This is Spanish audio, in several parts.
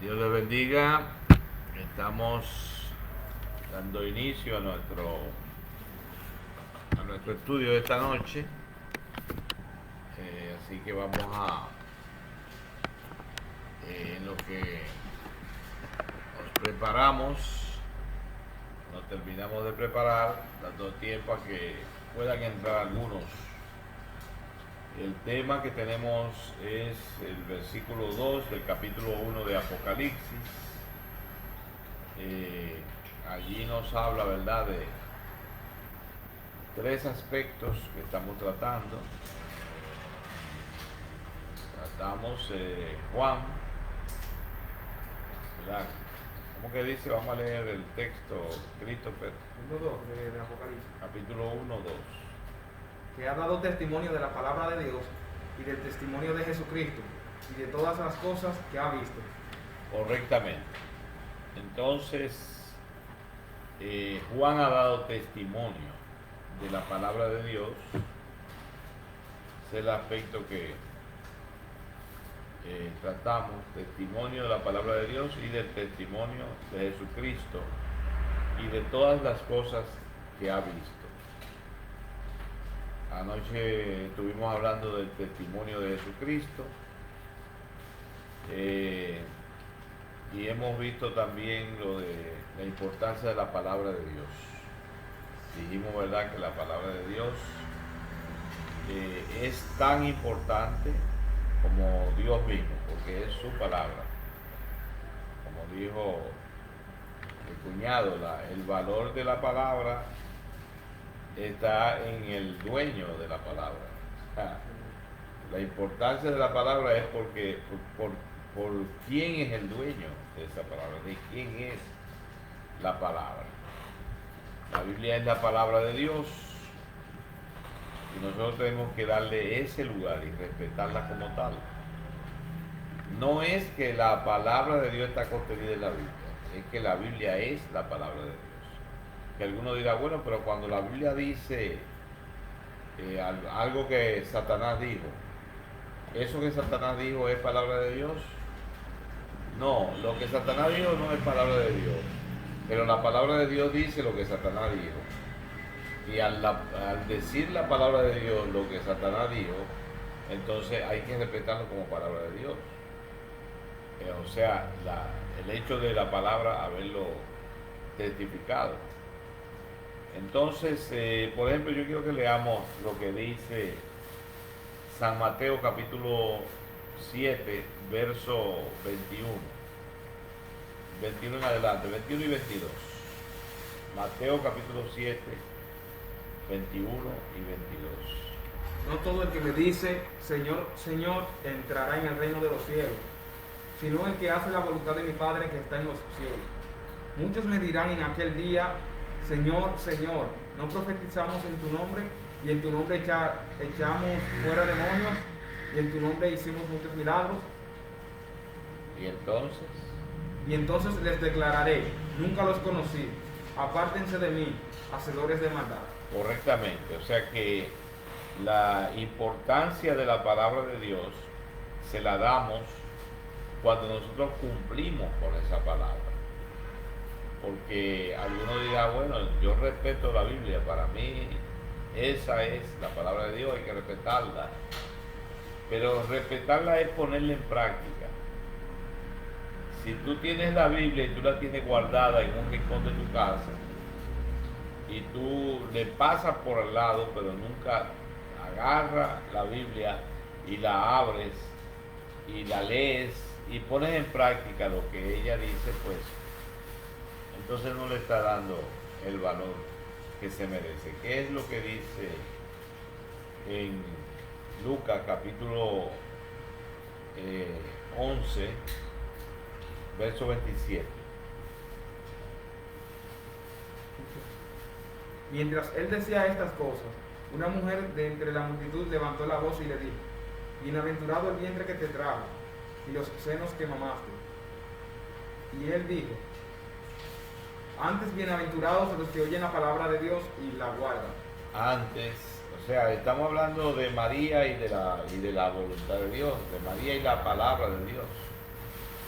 Dios les bendiga. Estamos dando inicio a nuestro estudio de esta noche. Así que vamos en lo que nos preparamos, nos terminamos de preparar, dando tiempo a que puedan entrar algunos. El tema que tenemos es el versículo 2 del capítulo 1 de Apocalipsis. Allí nos habla, ¿verdad?, de tres aspectos que estamos tratando. Tratamos Juan, ¿verdad? ¿Cómo que dice? Vamos a leer el texto, Christopher. 1:2 de Apocalipsis. Capítulo 1, 2. Que ha dado testimonio de la palabra de Dios y del testimonio de Jesucristo y de todas las cosas que ha visto. Correctamente. Entonces, Juan ha dado testimonio de la palabra de Dios. Es el aspecto que tratamos, testimonio de la palabra de Dios y del testimonio de Jesucristo y de todas las cosas que ha visto. Anoche estuvimos hablando del testimonio de Jesucristo y hemos visto también lo de la importancia de la palabra de Dios. Dijimos, ¿verdad?, que la palabra de Dios es tan importante como Dios mismo, porque es su palabra. Como dijo el cuñado, el valor de la palabra está en el dueño de la palabra. La importancia de la palabra es porque por quién es el dueño de esa palabra, de quién es la palabra. La Biblia es la palabra de Dios y nosotros tenemos que darle ese lugar y respetarla como tal. No es que la palabra de Dios está contenida en la Biblia, es que la Biblia es la palabra de Dios. Que alguno dirá, bueno, pero cuando la Biblia dice algo que Satanás dijo, ¿eso que Satanás dijo es palabra de Dios? No, lo que Satanás dijo no es palabra de Dios, pero la palabra de Dios dice lo que Satanás dijo. Y al decir la palabra de Dios lo que Satanás dijo, entonces hay que respetarlo como palabra de Dios. O sea, el hecho de la palabra haberlo testificado. Entonces, por ejemplo, yo quiero que leamos lo que dice San Mateo capítulo 7, verso 21. 21 en adelante, 21 y 22. Mateo capítulo 7, 21 y 22. No todo el que me dice, Señor, Señor, entrará en el reino de los cielos, sino el que hace la voluntad de mi Padre que está en los cielos. Muchos me dirán en aquel día, Señor, Señor, ¿no profetizamos en tu nombre? Y en tu nombre echamos fuera demonios, y en tu nombre hicimos muchos milagros. Y entonces les declararé, nunca los conocí, apártense de mí, hacedores de maldad. Correctamente, o sea que la importancia de la palabra de Dios se la damos cuando nosotros cumplimos con esa palabra. Porque algunos dirán, bueno, yo respeto la Biblia, para mí esa es la palabra de Dios, hay que respetarla. Pero respetarla es ponerla en práctica. Si tú tienes la Biblia y tú la tienes guardada en un rincón de tu casa y tú le pasas por al lado, pero nunca agarras la Biblia y la abres y la lees y pones en práctica lo que ella dice, pues entonces no le está dando el valor que se merece. ¿Qué es lo que dice en Lucas capítulo 11, verso 27? Mientras él decía estas cosas, una mujer de entre la multitud levantó la voz y le dijo, bienaventurado el vientre que te trajo y los senos que mamaste. Y él dijo, antes bienaventurados los que oyen la palabra de Dios y la guardan. Antes, o sea, estamos hablando de María y de la voluntad de Dios, de María y la palabra de Dios.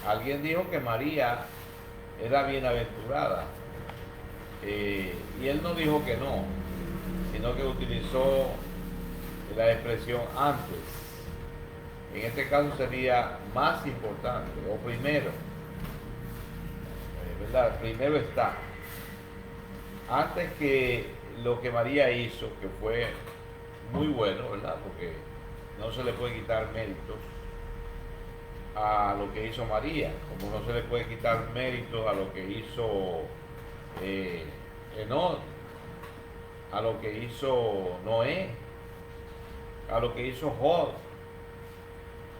alguien dijo que María era bienaventurada, y él no dijo que no, sino que utilizó la expresión antes. En este caso sería más importante o primero, ¿verdad? Primero está, antes que lo que María hizo, que fue muy bueno, ¿verdad? Porque no se le puede quitar méritos a lo que hizo María, como no se le puede quitar méritos a lo que hizo Enoch, a lo que hizo Noé, a lo que hizo Job.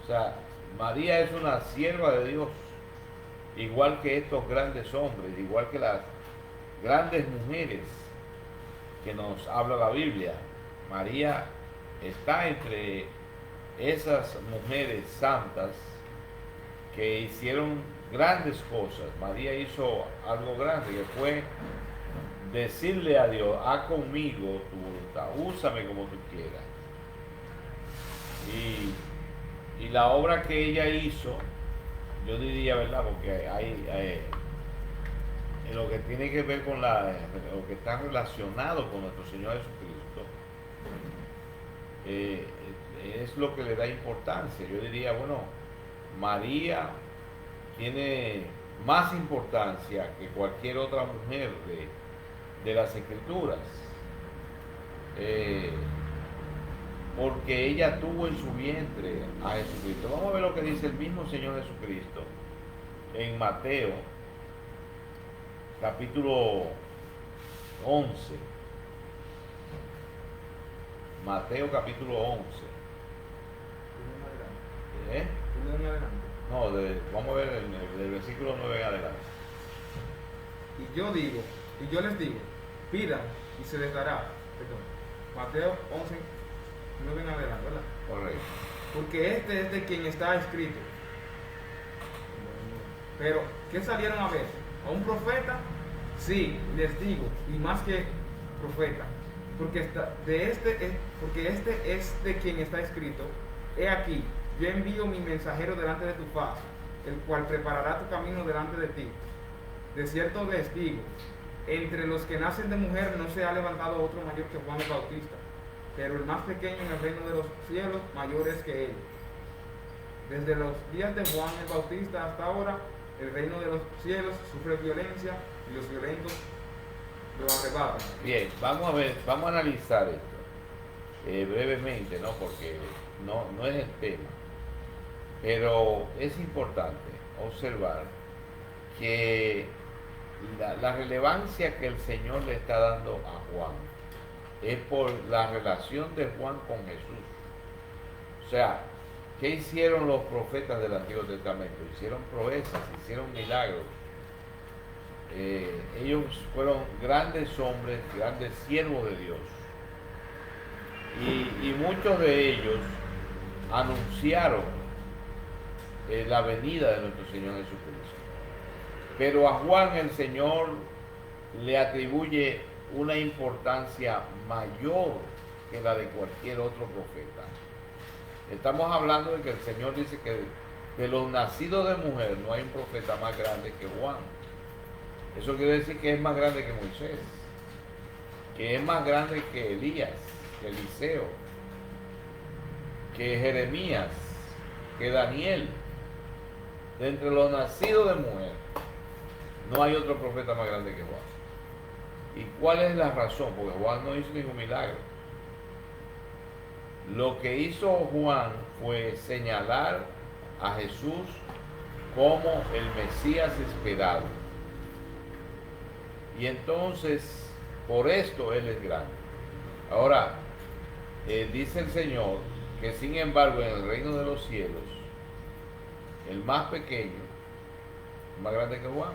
O sea, María es una sierva de Dios, igual que estos grandes hombres, igual que las grandes mujeres que nos habla la Biblia. María está entre esas mujeres santas que hicieron grandes cosas. María hizo algo grande, que fue decirle a Dios: haz conmigo tu voluntad, úsame como tú quieras. Y la obra que ella hizo, yo diría, ¿verdad? Porque hay en lo que tiene que ver con lo que está relacionado con nuestro Señor Jesucristo, es lo que le da importancia. Yo diría, bueno, María tiene más importancia que cualquier otra mujer de las Escrituras, porque ella tuvo en su vientre a Jesucristo. Vamos a ver lo que dice el mismo Señor Jesucristo en Mateo capítulo 11. Mateo capítulo 11. ¿Eh? No, vamos a ver el versículo 9 en adelante. Y yo les digo, pidan y se les dará. Perdón. Mateo 11, 9 en adelante, ¿verdad? Correcto. Porque este es de quien está escrito. Pero, ¿qué salieron a ver? ¿A un profeta? Sí, les digo, y más que profeta. Porque este es de quien está escrito. He aquí, yo envío mi mensajero delante de tu faz, el cual preparará tu camino delante de ti. De cierto les digo, entre los que nacen de mujer no se ha levantado otro mayor que Juan el Bautista, pero el más pequeño en el reino de los cielos mayor es que él. Desde los días de Juan el Bautista hasta ahora, el reino de los cielos sufre violencia y los violentos lo arrebatan. Bien, vamos a ver, vamos a analizar esto brevemente, ¿no? Porque no es el tema, pero es importante observar que la relevancia que el Señor le está dando a Juan es por la relación de Juan con Jesús. O sea, ¿qué hicieron los profetas del Antiguo Testamento? Hicieron proezas, hicieron milagros. Ellos fueron grandes hombres, grandes siervos de Dios. Y muchos de ellos anunciaron la venida de nuestro Señor Jesucristo. Pero a Juan el Señor le atribuye una importancia mayor que la de cualquier otro profeta. Estamos hablando de que el Señor dice que de los nacidos de mujer no hay un profeta más grande que Juan. Eso quiere decir que es más grande que Moisés, que es más grande que Elías, que Eliseo, que Jeremías, que Daniel. De entre los nacidos de mujer no hay otro profeta más grande que Juan. ¿Y cuál es la razón? Porque Juan no hizo ningún milagro. Lo que hizo Juan fue señalar a Jesús como el Mesías esperado. Y entonces, por esto Él es grande. Ahora, dice el Señor que sin embargo en el reino de los cielos, el más pequeño es más grande que Juan.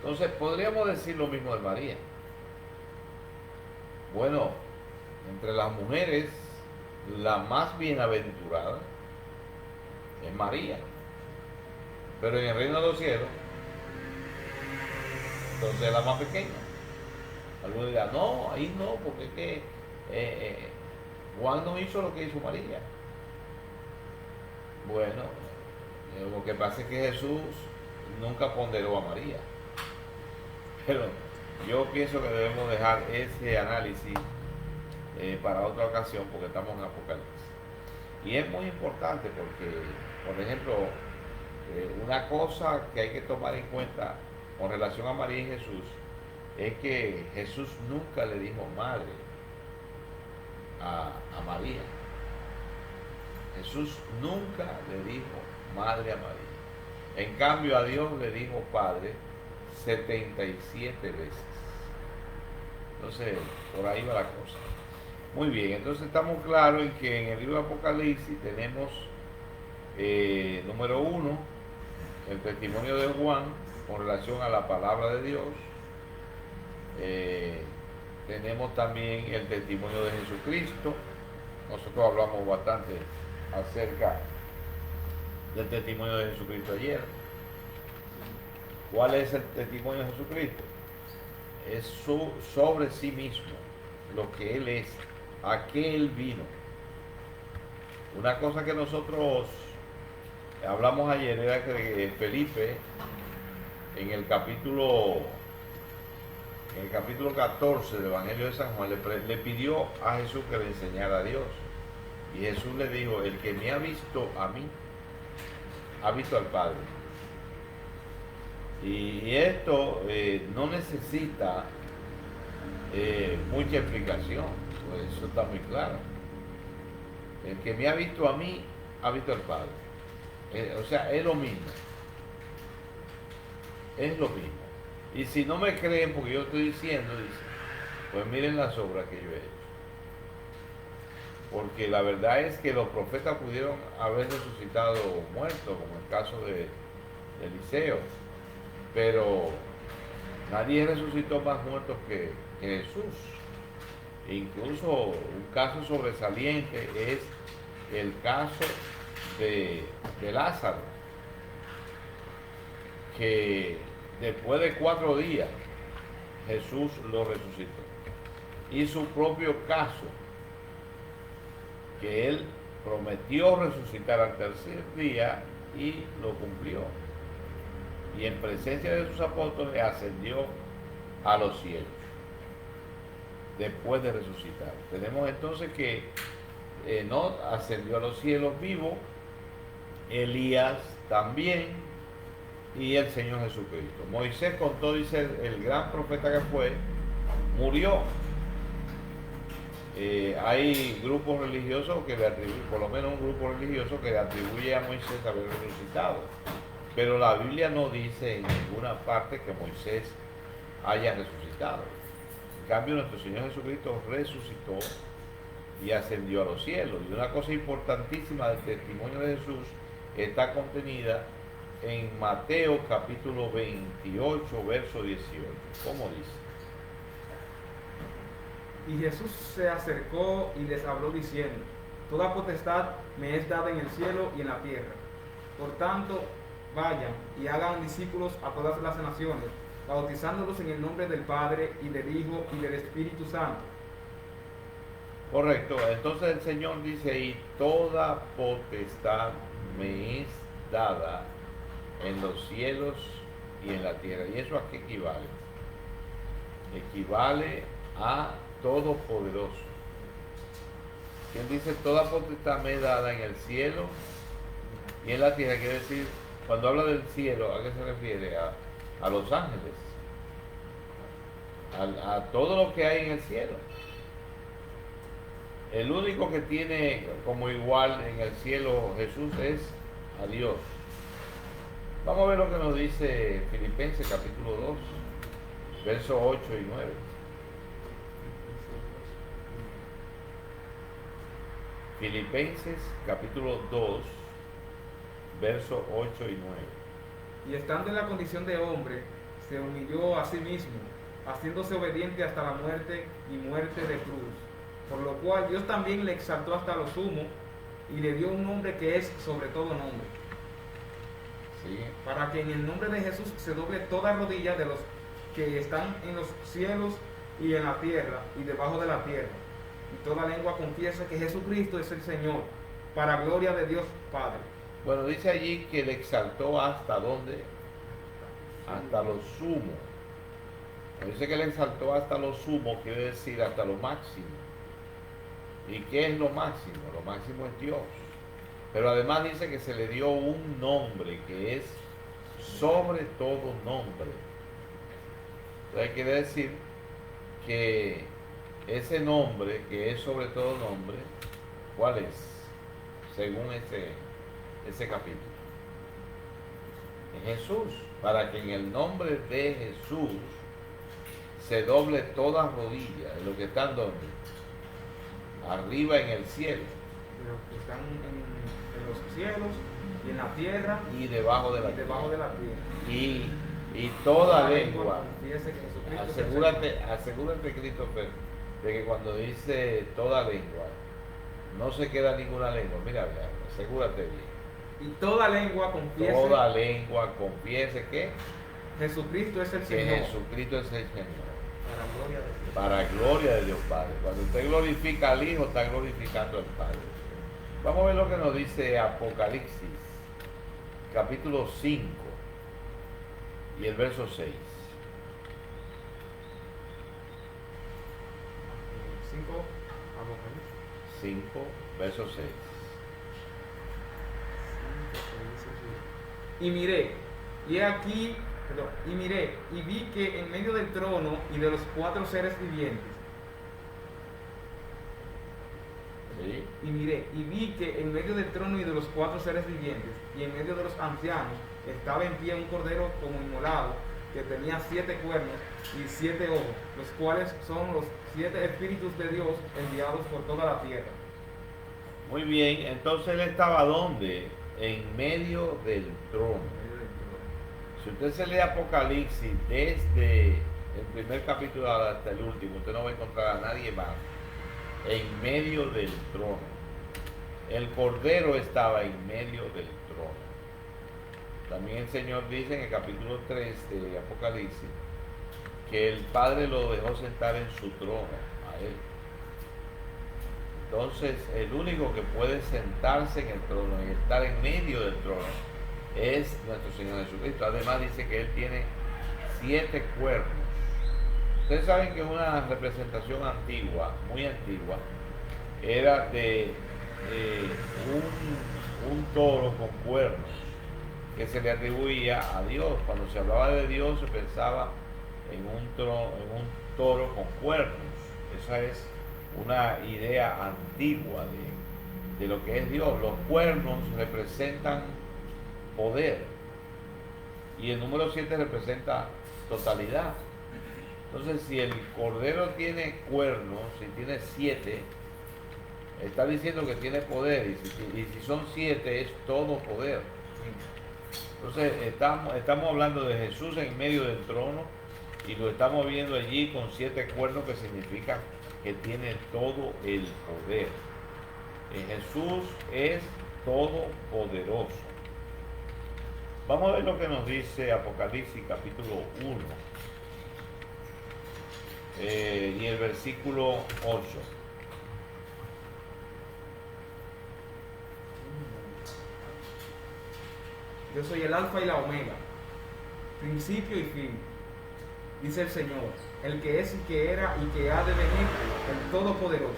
Entonces, podríamos decir lo mismo de María. Bueno, entre las mujeres, la más bienaventurada es María. Pero en el reino de los cielos, entonces es la más pequeña. Algunos dirán, no, ahí no, porque es que Juan no hizo lo que hizo María. Bueno, Lo que pasa es que Jesús nunca ponderó a María. Pero yo pienso que debemos dejar ese análisis para otra ocasión porque estamos en Apocalipsis. Y es muy importante porque, por ejemplo, una cosa que hay que tomar en cuenta con relación a María y Jesús es que Jesús nunca le dijo madre a María. Jesús nunca le dijo madre a María. En cambio a Dios le dijo padre 77 veces. Entonces, por ahí va la cosa. Muy bien, entonces estamos claros en que en el libro de Apocalipsis tenemos, número 1, el testimonio de Juan con relación a la palabra de Dios. Tenemos también el testimonio de Jesucristo. Nosotros hablamos bastante acerca del testimonio de Jesucristo ayer. ¿Cuál es el testimonio de Jesucristo? Es sobre sí mismo, lo que Él es, a qué Él vino. Una cosa que nosotros hablamos ayer era que Felipe, en el capítulo 14 del Evangelio de San Juan, le pidió a Jesús que le enseñara a Dios. Y Jesús le dijo, el que me ha visto a mí, ha visto al Padre. Y esto no necesita mucha explicación, pues eso está muy claro. El que me ha visto a mí, ha visto al Padre. O sea, es lo mismo. Es lo mismo. Y si no me creen, porque yo estoy diciendo, dice, pues miren las obras que yo he hecho. Porque la verdad es que los profetas pudieron haber resucitado muertos, como el caso de Eliseo, pero nadie resucitó más muertos que Jesús. Incluso un caso sobresaliente es el caso de Lázaro, que después de 4 días Jesús lo resucitó. Y su propio caso, que él prometió resucitar al tercer día y lo cumplió. Y en presencia de sus apóstoles ascendió a los cielos después de resucitar. Tenemos entonces que no ascendió a los cielos vivo, Elías también, y el Señor Jesucristo. Moisés, con todo, dice el gran profeta que fue, murió. Hay grupos religiosos que le atribuyen, por lo menos un grupo religioso que le atribuye a Moisés haber resucitado, pero la Biblia no dice en ninguna parte que Moisés haya resucitado. En cambio, nuestro Señor Jesucristo resucitó y ascendió a los cielos. Y una cosa importantísima del testimonio de Jesús está contenida en Mateo capítulo 28, verso 18. ¿Cómo dice? Y Jesús se acercó y les habló diciendo, toda potestad me es dada en el cielo y en la tierra. Por tanto, vayan y hagan discípulos a todas las naciones, bautizándolos en el nombre del Padre y del Hijo y del Espíritu Santo. Correcto, entonces el Señor dice, y toda potestad me es dada en los cielos y en la tierra. ¿Y eso a qué equivale? Equivale a todopoderoso. Quien dice toda potestad me es dada en el cielo y en la tierra, quiere decir, cuando habla del cielo, ¿a qué se refiere? A los ángeles, a todo lo que hay en el cielo. El único que tiene como igual en el cielo Jesús es a Dios. Vamos a ver lo que nos dice Filipenses capítulo 2, versos 8 y 9. Filipenses capítulo 2, versos 8 y 9. Y estando en la condición de hombre, se humilló a sí mismo, haciéndose obediente hasta la muerte y muerte de cruz. Por lo cual Dios también le exaltó hasta lo sumo y le dio un nombre que es sobre todo nombre. Sí. Para que en el nombre de Jesús se doble toda rodilla de los que están en los cielos y en la tierra y debajo de la tierra. Y toda lengua confiesa que Jesucristo es el Señor, para gloria de Dios Padre. Bueno, dice allí que le exaltó hasta dónde, hasta lo sumo. Cuando dice que le exaltó hasta lo sumo, quiere decir hasta lo máximo. ¿Y qué es lo máximo? Lo máximo es Dios. Pero además dice que se le dio un nombre que es sobre todo nombre. Entonces quiere decir que ese nombre, que es sobre todo nombre, ¿cuál es? Según ese capítulo. Es Jesús. Para que en el nombre de Jesús se doble toda rodilla de los que están donde arriba en el cielo De los que están en los cielos y en la tierra y debajo de la y debajo de la tierra. y toda lengua. Confiese que Jesucristo es el Señor. Asegúrate, Christopher, de que cuando dice toda lengua no se queda ninguna lengua. Mira, asegúrate bien. Y toda lengua confiese. Toda lengua confiese que Jesucristo es el que Señor. Jesucristo es el Señor. Para gloria de Dios. Para gloria de Dios Padre. Cuando usted glorifica al Hijo, está glorificando al Padre. Vamos a ver lo que nos dice Apocalipsis, capítulo 5 y el verso 6. 5, Apocalipsis. 5, verso 6. Y miré, y he aquí, y miré, y vi que en medio del trono y de los 4 seres vivientes, ¿Sí? y miré, y vi que en medio del trono y de los 4 seres vivientes, y en medio de los ancianos, estaba en pie un cordero como inmolado, que tenía 7 cuernos y 7 ojos, los cuales son los 7 espíritus de Dios enviados por toda la tierra. Muy bien, entonces él estaba ¿dónde? En medio del trono. Si usted se lee Apocalipsis desde el primer capítulo hasta el último, usted no va a encontrar a nadie más en medio del trono. El Cordero estaba en medio del trono. También el Señor dice en el capítulo 3 de Apocalipsis que el Padre lo dejó sentar en su trono a él. Entonces, el único que puede sentarse en el trono y estar en medio del trono es nuestro Señor Jesucristo. Además dice que Él tiene 7 cuernos. Ustedes saben que una representación antigua, muy antigua, era de un toro con cuernos que se le atribuía a Dios. Cuando se hablaba de Dios se pensaba en un toro con cuernos. Esa es una idea antigua de lo que es Dios. Los cuernos representan poder y el número 7 representa totalidad. Entonces, si el Cordero tiene cuernos, si tiene 7, está diciendo que tiene poder, y si son 7 es todo poder. Entonces estamos hablando de Jesús en medio del trono y lo estamos viendo allí con 7 cuernos, que significa que tiene todo el poder. Jesús es todopoderoso. Vamos a ver lo que nos dice Apocalipsis capítulo 1 y el versículo 8. Yo soy el alfa y la omega, principio y fin, dice el Señor, el que es y que era y que ha de venir, el Todopoderoso.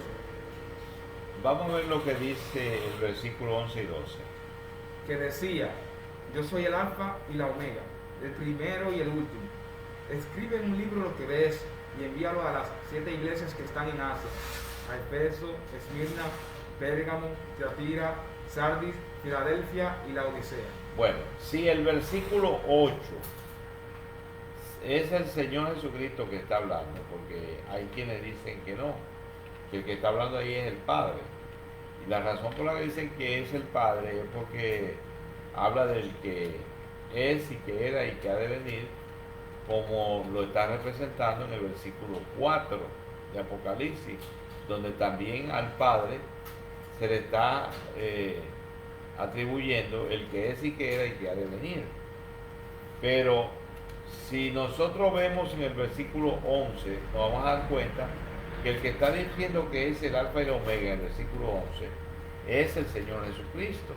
Vamos a ver lo que dice el versículo 11 y 12. Que decía, yo soy el alfa y la omega, el primero y el último. Escribe en un libro lo que ves y envíalo a las 7 iglesias que están en Asia, a Efeso, Esmirna, Pérgamo, Tiatira, Sardis, Filadelfia y la Odisea. Bueno, si el versículo 8 es el Señor Jesucristo que está hablando, porque hay quienes dicen que no, que el que está hablando ahí es el Padre. Y la razón por la que dicen que es el Padre es porque habla del que es y que era y que ha de venir, como lo está representando en el versículo 4 de Apocalipsis, donde también al Padre se le está atribuyendo el que es y que era y que ha de venir. Pero si nosotros vemos en el versículo 11, nos vamos a dar cuenta que el que está diciendo que es el alfa y el omega en el versículo 11 es el Señor Jesucristo.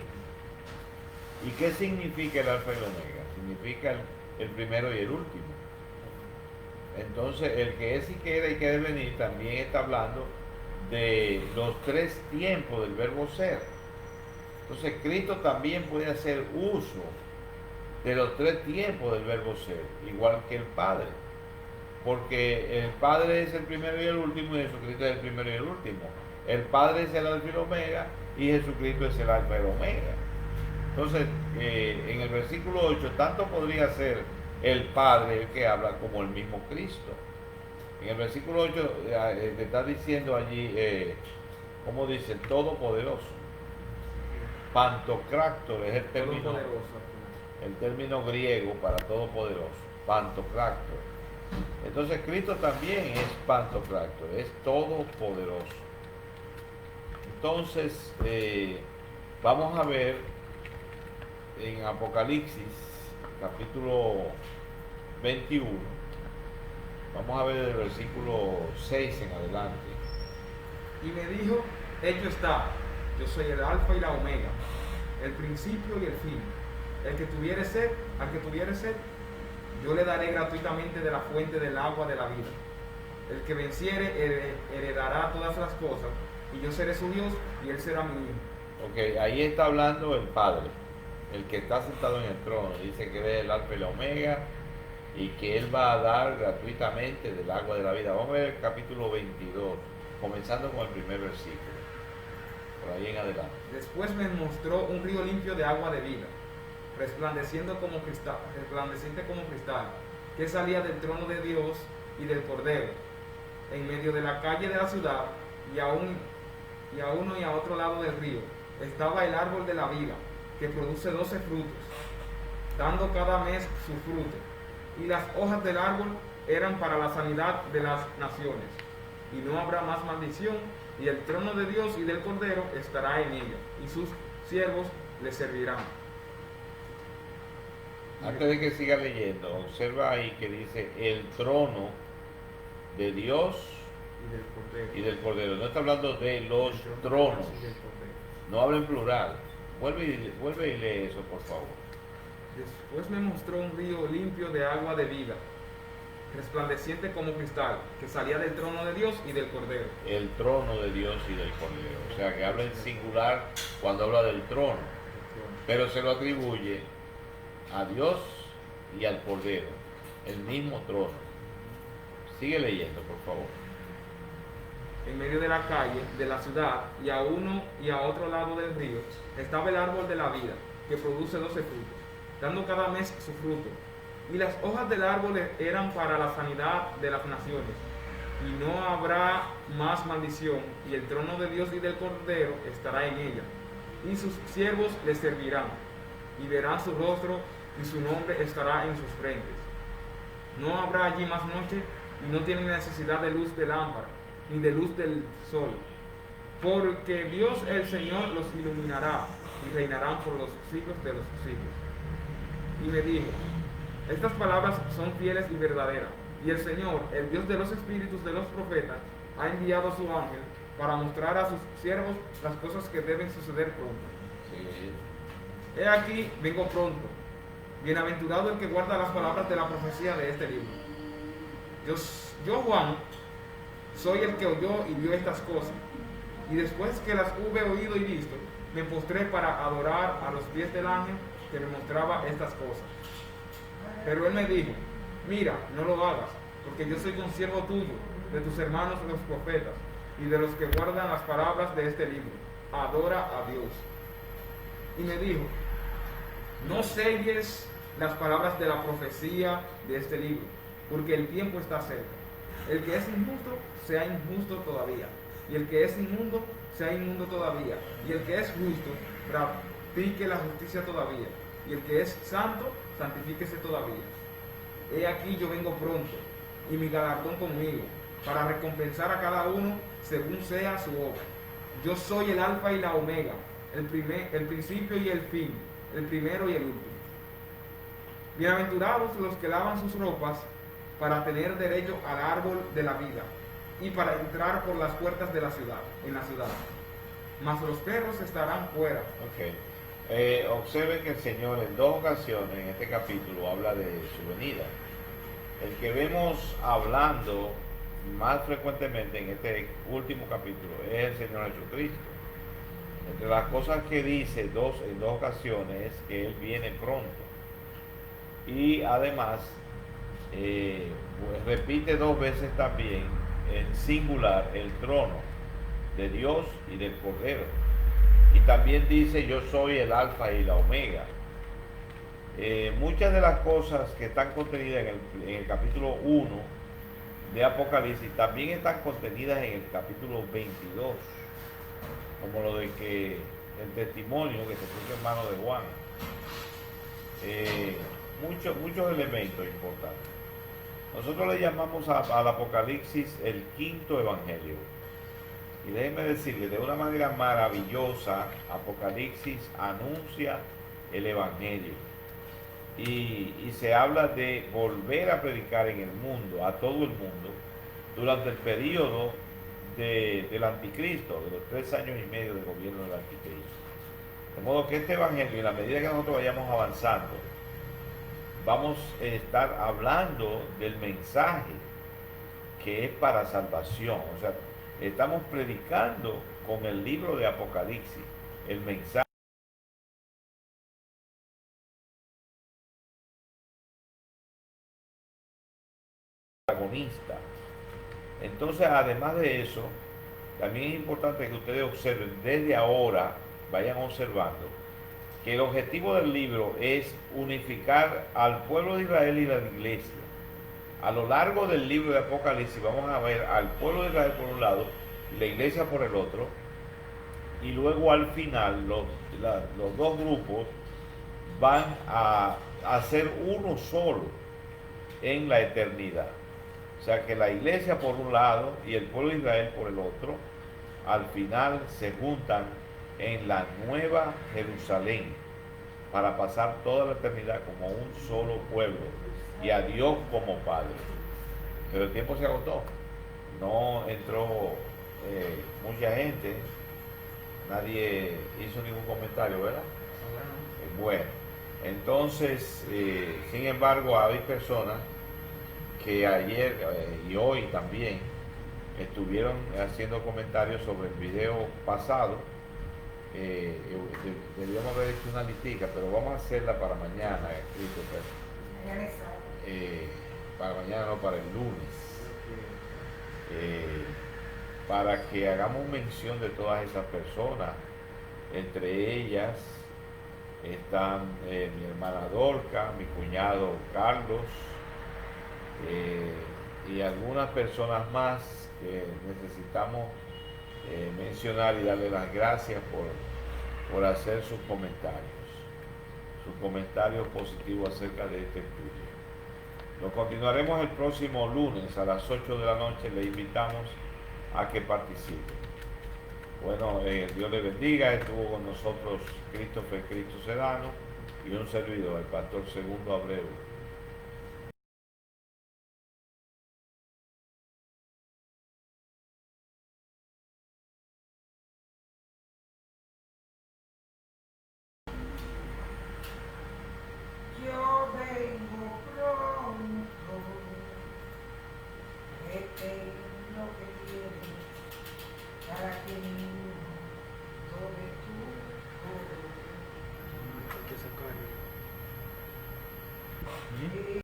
¿Y qué significa el alfa y el omega? Significa el primero y el último. Entonces, el que es y que era y que debe venir también está hablando de los tres tiempos del verbo ser. Entonces, Cristo también puede hacer uso de los tres tiempos del verbo ser, igual que el Padre. Porque el Padre es el primero y el último, y Jesucristo es el primero y el último. El Padre es el alfa y el omega, y Jesucristo es el alfa y el omega. Entonces, en el versículo 8, tanto podría ser el Padre el que habla como el mismo Cristo. En el versículo 8 te está diciendo allí, ¿cómo dice? Todopoderoso. Pantocrátor es el término griego para todopoderoso. Pantocrátor. Entonces, Cristo también es Pantocrátor, es todopoderoso. Entonces, vamos a ver en Apocalipsis, capítulo 21, vamos a ver el versículo 6 en adelante. Y me dijo, hecho está, yo soy el alfa y la omega, el principio y el fin. El que tuviere sed, al que tuviere sed, yo le daré gratuitamente de la fuente del agua de la vida. El que venciere heredará todas las cosas, y yo seré su Dios, y él será mi hijo. Ok, ahí está hablando el Padre, el que está sentado en el trono. Dice que es el alfa y la omega, y que él va a dar gratuitamente del agua de la vida. Vamos a ver el capítulo 22, comenzando con el primer versículo, por ahí en adelante. Después me mostró un río limpio de agua de vida, resplandeciente como cristal, que salía del trono de Dios y del Cordero, en medio de la calle de la ciudad, y a uno y a otro lado del río estaba el árbol de la vida, que produce 12 frutos, dando cada mes su fruto, y las hojas del árbol eran para la sanidad de las naciones, y no habrá más maldición, y el trono de Dios y del Cordero estará en ella, y sus siervos le servirán. Antes de que siga leyendo, observa ahí que dice el trono de Dios y del Cordero. No está hablando de los tronos. No habla en plural. Vuelve y lee eso, por favor. Después me mostró un río limpio de agua de vida, resplandeciente como cristal, que salía del trono de Dios y del Cordero. El trono de Dios y del Cordero. O sea, que habla en singular cuando habla del trono, pero se lo atribuye a Dios y al Cordero, el mismo trono. Sigue leyendo, por favor. En medio de la calle de la ciudad, y a uno y a otro lado del río, estaba el árbol de la vida, que produce 12 frutos, dando cada mes su fruto. Y las hojas del árbol eran para la sanidad de las naciones. Y no habrá más maldición, y el trono de Dios y del Cordero estará en ella. Y sus siervos le servirán, y verán su rostro, y su nombre estará en sus frentes. No habrá allí más noche, y no tienen necesidad de luz de lámpara, ni de luz del sol, porque Dios el Señor los iluminará, y reinarán por los siglos de los siglos. Y me dijo, estas palabras son fieles y verdaderas, y el Señor, el Dios de los espíritus de los profetas, ha enviado a su ángel para mostrar a sus siervos las cosas que deben suceder pronto. Sí. He aquí, vengo pronto. Bienaventurado el que guarda las palabras de la profecía de este libro. Yo, Juan, soy el que oyó y vio estas cosas. Y después que las hube oído y visto, me postré para adorar a los pies del ángel que me mostraba estas cosas. Pero él me dijo, mira, no lo hagas, porque yo soy consiervo tuyo, de tus hermanos los profetas, y de los que guardan las palabras de este libro. Adora a Dios. Y me dijo, no selles las palabras de la profecía de este libro, porque el tiempo está cerca. El que es injusto, sea injusto todavía, y el que es inmundo, sea inmundo todavía, y el que es justo, practique la justicia todavía, y el que es santo, santifíquese todavía. He aquí yo vengo pronto, y mi galardón conmigo, para recompensar a cada uno según sea su obra. Yo soy el alfa y la omega, el principio y el fin, el primero y el último. Bienaventurados los que lavan sus ropas para tener derecho al árbol de la vida y para entrar por las puertas de la ciudad, en la ciudad. Mas los perros estarán fuera. Ok. Observen que el Señor en dos ocasiones en este capítulo habla de su venida. El que vemos hablando más frecuentemente en este último capítulo es el Señor Jesucristo. Entre las cosas que dice en dos ocasiones es que Él viene pronto. Y además pues repite dos veces también en singular el trono de Dios y del Cordero. Y también dice: yo soy el alfa y la omega. Muchas de las cosas que están contenidas en el capítulo 1 de Apocalipsis también están contenidas en el capítulo 22, como lo de que el testimonio que se puso en manos de Juan. Muchos elementos importantes. Nosotros le llamamos al Apocalipsis el quinto evangelio. Y déjenme decirles, de una manera maravillosa, Apocalipsis anuncia el evangelio. Y se habla de volver a predicar en el mundo, a todo el mundo, durante el periodo del anticristo, de los 3 años y medio de gobierno del anticristo. De modo que este evangelio, en la medida que nosotros vayamos avanzando, vamos a estar hablando del mensaje que es para salvación. O sea, estamos predicando con el libro de Apocalipsis el mensaje protagonista. Entonces, además de eso, también es importante que ustedes observen desde ahora, vayan observando, que el objetivo del libro es unificar al pueblo de Israel y la iglesia. A lo largo del libro de Apocalipsis vamos a ver al pueblo de Israel por un lado y la iglesia por el otro, y luego al final los dos grupos van a ser uno solo en la eternidad. O sea que la iglesia por un lado y el pueblo de Israel por el otro, al final se juntan en la nueva Jerusalén para pasar toda la eternidad como un solo pueblo y a Dios como Padre. Pero el tiempo se agotó, no entró mucha gente, nadie hizo ningún comentario, ¿verdad? Bueno, entonces, sin embargo, hay personas que ayer y hoy también estuvieron haciendo comentarios sobre el video pasado. Debíamos haber hecho una listica, pero vamos a hacerla para mañana, Christopher. Para mañana, no, para el lunes. Para que hagamos mención de todas esas personas. Entre ellas están mi hermana Dorca, mi cuñado Carlos, y algunas personas más que necesitamos mencionar y darle las gracias por hacer sus comentarios positivos acerca de este estudio. Lo continuaremos el próximo lunes a las 8 de la noche. Le invitamos a que participe. Bueno, Dios le bendiga. Estuvo con nosotros Christopher Cristo Sedano y un servidor, el pastor Segundo Abreu. Yo vengo pronto, lo que tienes para que ninguno tome tu